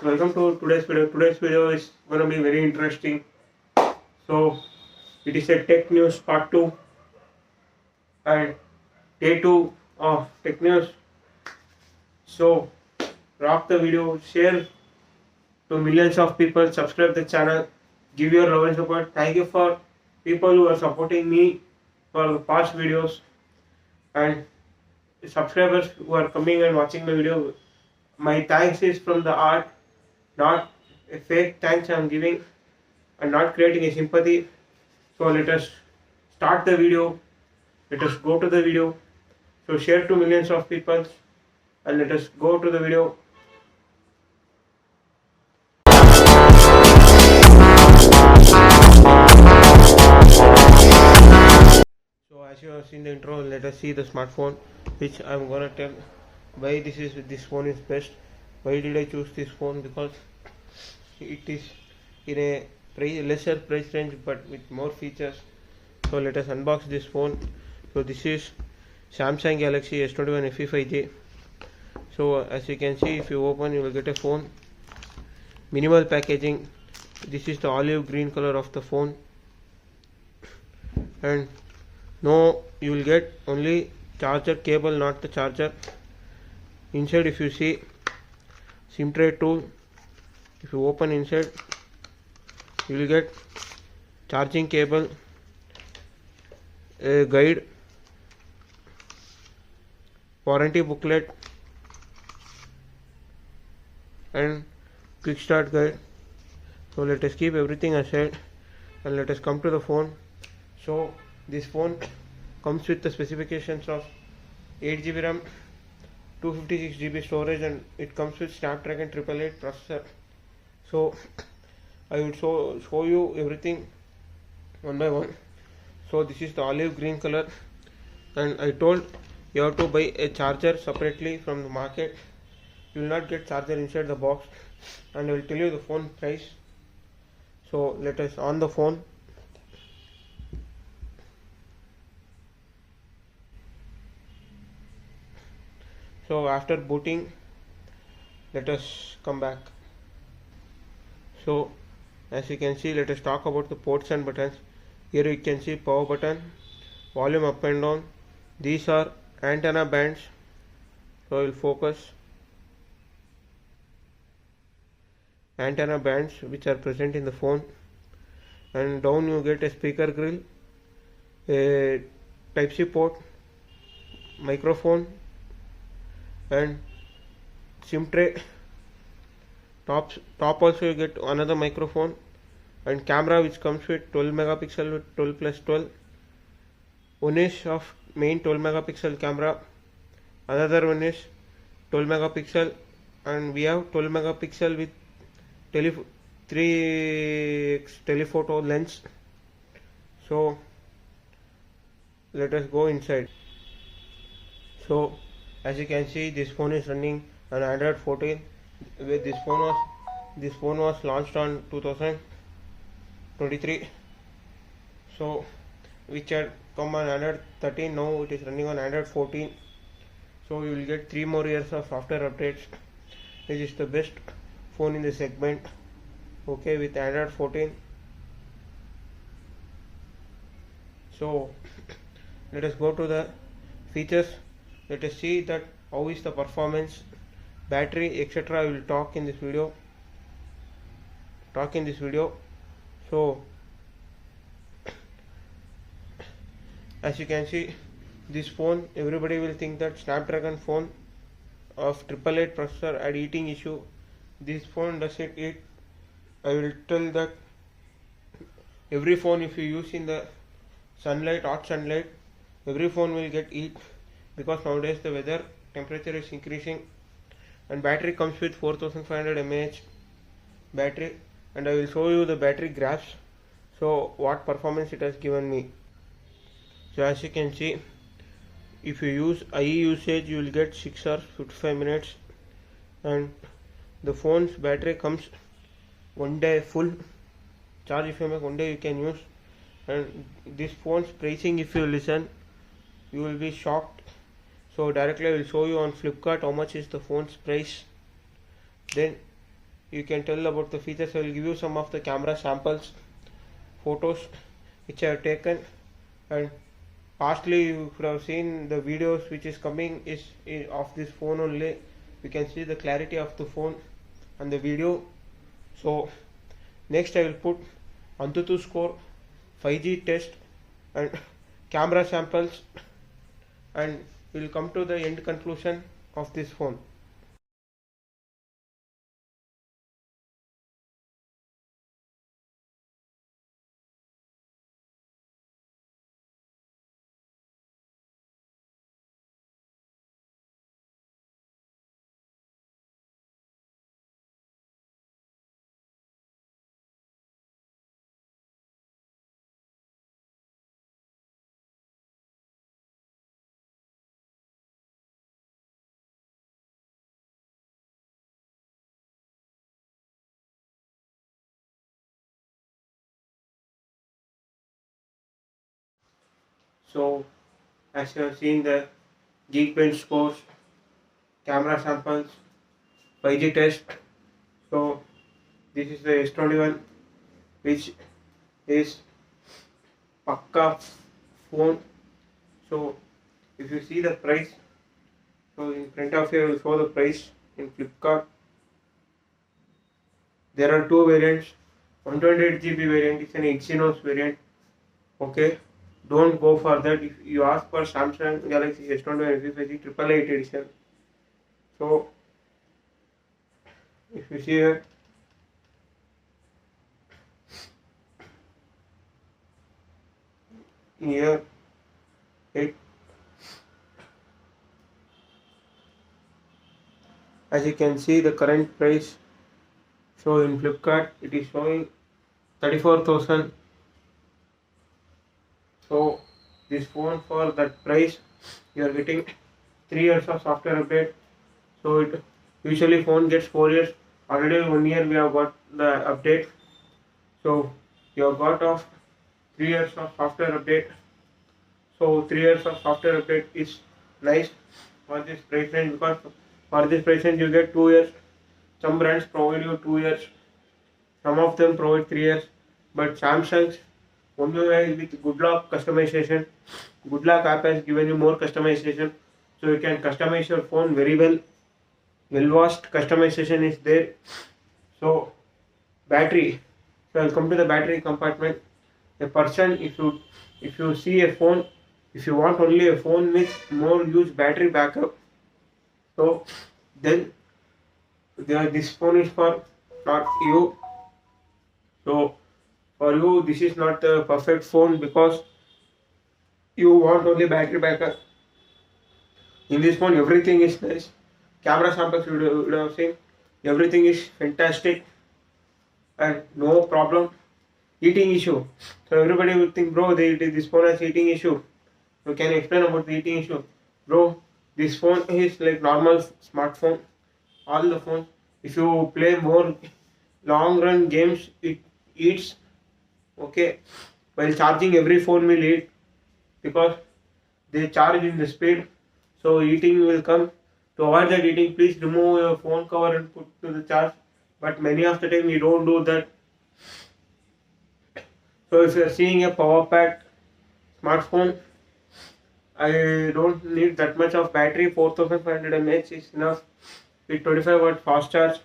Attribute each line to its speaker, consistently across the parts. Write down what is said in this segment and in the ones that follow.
Speaker 1: welcome to today's video. Today's video is going to be very interesting. So, it is a tech news part 2 and day 2 of tech news. So, rock the video, share to millions of people, subscribe the channel, give your love and support. Thank you for people who are supporting me for the past videos and subscribers who are coming and watching my video. My thanks is from the heart, not a fake thanks I am giving and not creating a sympathy. So let us start the video. Let us go to the video. So share to millions of people and let us go to the video. So as you have seen the intro, let us see the smartphone, which I am gonna tell why this phone is best. Why did I choose this phone? Because it is in a lesser price range but with more features. So let us unbox this phone. So this is Samsung Galaxy S21 FE 5G. So as you can see, if you open, you will get a phone. Minimal packaging. This is the olive green color of the phone, and you will get only charger cable, not the charger. Inside, if you see SIM tray tool, if you open inside, you will get charging cable, a guide, warranty booklet, and quick start guide. So let us keep everything aside and let us come to the phone. So this phone comes with the specifications of 8GB RAM, 256GB storage, and it comes with Snapdragon 888 processor. So I will show you everything one by one. So this is the olive green color, and I told you have to buy a charger separately from the market. You will not get charger inside the box, and I will tell you the phone price. So let us on the phone. So after booting, let us come back. So as you can see, let us talk about the ports and buttons. Here you can see power button, volume up and down. These are antenna bands. So I will focus. Antenna bands which are present in the phone, and down you get a speaker grill, a Type-C port, microphone, and SIM tray. Top also you get another microphone, and camera which comes with 12 megapixel with 12 plus 12. One is of main 12 megapixel camera, another one is 12 megapixel, and we have 12 megapixel with 3x telephoto lens. So let us go inside. So as you can see, this phone is running on Android 14. With this phone was launched on 2023. So which had come on Android 13. Now it is running on Android 14. So you will get 3 more years of software updates. This is the best phone in the segment, okay, with Android 14. So let us go to the features. Let us see that how is the performance, battery, etc. I will talk in this video. So as you can see, this phone, everybody will think that Snapdragon phone of 888 processor had eating issue. This phone doesn't eat. I will tell that every phone, if you use in the sunlight, hot sunlight, every phone will get heat, because nowadays the weather temperature is increasing. And battery comes with 4500 mAh battery, and I will show you the battery graphs, so what performance it has given me. So as you can see, if you use IE usage, you will get 6 hours 55 minutes, and the phone's battery comes one day full charge. If you make one day, you can use. And this phone's pricing, if you listen, you will be shocked. So directly I will show you on Flipkart how much is the phone's price. Then you can tell about the features. I will give you some of the camera samples, photos which I have taken, and pastly you could have seen the videos which is coming is of this phone only. You can see the clarity of the phone and the video. So next I will put Antutu score, 5G test and camera samples, and we will come to the end conclusion of this phone. So as you have seen the Geekbench scores, camera samples, 5G test. So this is the S21, which is Pakka phone. So if you see the price, so in front of you I will show the price in Flipkart. There are two variants. 128GB variant is an Exynos variant. Okay, don't go for that. If you ask for Samsung Galaxy S21 FE5G 888 edition, so if you see here, it, as you can see the current price, so in Flipkart it is showing 34,000. So this phone for that price you are getting 3 years of software update. So it usually phone gets 4 years. Already 1 year we have got the update. So you have got of 3 years of software update. So 3 years of software update is nice for this price range, because for this price range you get 2 years. Some brands provide you 2 years. Some of them provide 3 years. But Samsung's only way with Good Luck customization. Good Luck app has given you more customization. So you can customize your phone very well. Well-washed customization is there. So battery. So I'll come to the battery compartment. A person, if you see a phone, if you want only a phone with more huge battery backup, so then this phone is for not you. So for you this is not the perfect phone, because you want only battery backup. In this phone everything is nice. Camera samples you would have seen, everything is fantastic and no problem. Heating issue, so everybody will think, bro, this phone has heating issue. So can you explain about the heating issue? Bro, this phone is like normal smartphone. All the phones, if you play more long run games, it eats. Okay, while charging every phone will eat, because they charge in the speed, so eating will come. To avoid that eating, please remove your phone cover and put to the charge, but many of the time we don't do that. So if you are seeing a power packed smartphone, I don't need that much of battery. 4500 mAh is enough with 25-watt fast charge,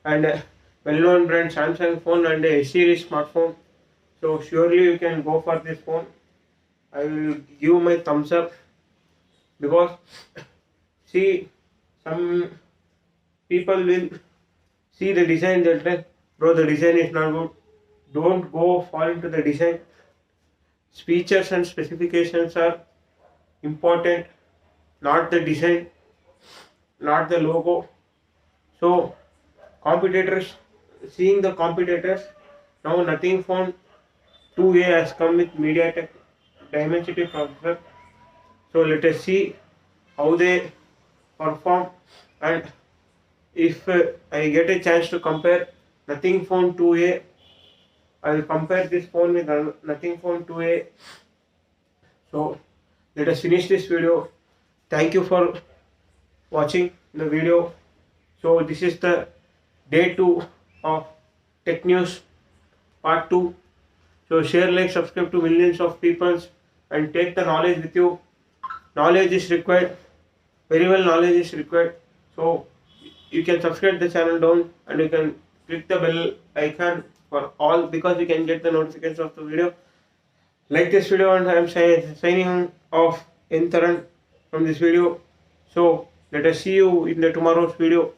Speaker 1: and well-known brand Samsung phone and a S series smartphone. So surely you can go for this phone. I will give my thumbs up, because see, some people will see the design, they'll say, bro, the design is not good. Don't go fall into the design. Features and specifications are important, not the design, not the logo. So competitors, seeing the competitors, now Nothing Phone 2A has come with MediaTek Dimensity processor. So let us see how they perform, and if I get a chance to compare Nothing Phone 2A, I will compare this phone with Nothing Phone 2A. So let us finish this video. Thank you for watching the video. So this is the day 2 of Tech News Part 2. So share, like, subscribe to millions of people and take the knowledge with you. Knowledge is required. Very well, knowledge is required. So you can subscribe the channel down and you can click the bell icon for all, because you can get the notifications of the video. Like this video, and I am signing off in Taran from this video. So let us see you in the tomorrow's video.